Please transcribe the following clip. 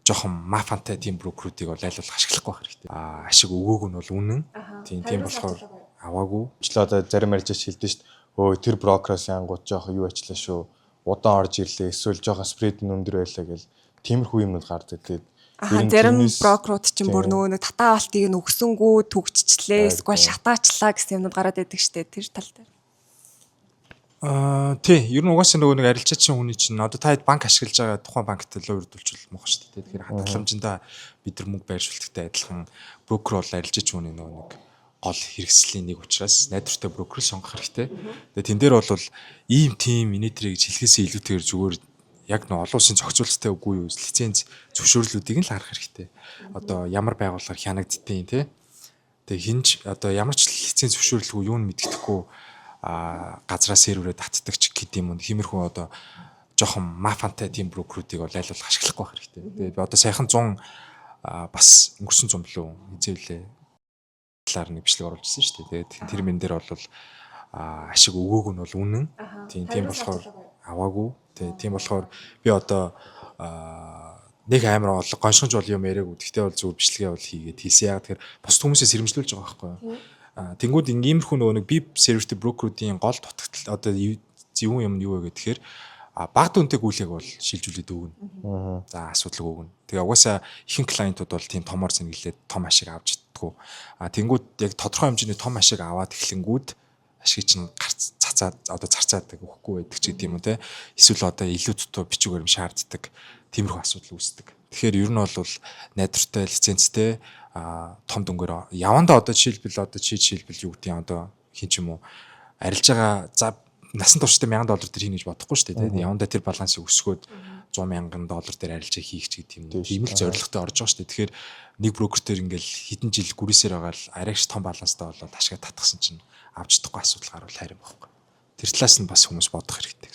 жоохон мафантай тийм брокеруудыг бол айлуулах ашиглахгүй байх хэрэгтэй. Ашиг өгөөг нь бол үнэн. Тийм болохоор аваагүй. Члээ одоо зарим ярьж хэлдэж шít. Өө тэр брокероос янгууд жоохон юу ачлаа шүү. Удаан орж ирлээ. Эсвэл жоохон спред нь өндөр байлаа гэл тиймэрхүү юмнууд гардаг. Тэгээд зарим брокерууд чинь бүр нөгөө татаа алтыг нь өгсөнгүү төгжчлээ, эсвэл шатаачлаа гэсэн юмнууд гараад байдаг штэ. Тэр тал дээр. Тий, ер нь угаасаа нөгөө нэг арилжаачин хүний чинь одоо та банк ашиглаж байгаа тухайн банкт л урьдулчихвол муухай шүү дээ. Тэгэхээр хадгаламжиндаа бид нар мөнгө байршуулдагтай адилхан брокер бол арилжаачин хүний нөгөө нэг гол хэрэгслийн нэг учраас найдвартай брокер сонгох хэрэгтэй. Тэгээ тэн дээр бол ийм тим инээдрийг хэлхээсээ илүүтэйгээр зүгээр яг нэг олон улсын зохицуулалттай үгүй юу лиценз зөвшөөрлүүдийг нь л харах хэрэгтэй. Одоо ямар байгууллагаар хянагддгийг тий. Тэгээ хинж одоо ямар ч лиценз зөвшөөрлгүй юу нь мэддэхгүй газраа серверээ татдаг ч гэдэг юм. Тиймэрхүү одоо жоохон мафантай тийм брокеруудыг бол айлуулах ашиглахгүй байх хэрэгтэй. Тэгээд одоо саяхан 100 бас өнгөрсөн 100 билүү хизэвлээ талаар нэг бичлэг оруулж ирсэн шүү дээ. Тэгээд тэр мэн дээр бол ашиг өгөөг нь бол үнэн. Тийм болохоор аваагүй. Тийм болохоор би одоо нэг амар гоншгонж бол юм яриаг үтгэхдээ бол зүгээр бичлэгээ бол хийгээд хийсэн. Яг тэгэхээр бус хүмүүсээс сэрэмжлүүлж байгаа байхгүй юу? Тэнгүүд ингээмэрхүү нөгөө нэг бив сервистэй брокеруудын гол дутагдал одоо зөвүүн юм нь юу вэ гэхээр бага дүнтэй гүйлээг бол шилжүүлээд өгнө. За асуудал өгнө. Тэгээ угаасаа ихэнх клиентууд бол тийм томор зэнгэлээд том ашиг авч чаддгүй. Тэнгүүд яг тодорхой хэмжээний том ашиг аваад эхлэнгүүд ашиг чинь цацаад одоо зарцаадаг өгөхгүй байдаг ч гэдэм юм те. Эсвэл одоо илүү дутуу бичиг баримт шаарддаг. Тиймэрхүү асуудал үүсдэг. Тэгэхээр ер нь бол найдвартай лицензтэй том дүнгээр явандаа одоо жишээлбэл юу гэдэг юм одоо хин ч юм уу арилж байгаа за насан туршдаа $1000 төр хийнэ гэж бодохгүй шүү дээ тийм явандаа тэр балансыг өсгөөд $100,000 дээр арилжаа хийх ч гэдэг юм. Тийм л зорилготой орж байгаа шүү дээ. Тэгэхээр нэг брокер ингээл хэдэн жил гүрээсээр байгаа л арайгч том баланстай болоод ашиг татгсан чинь авч чадахгүй асуудал гарвал хайрын байхгүй. Тэр талаас нь бас хүмүүс бодох хэрэгтэй.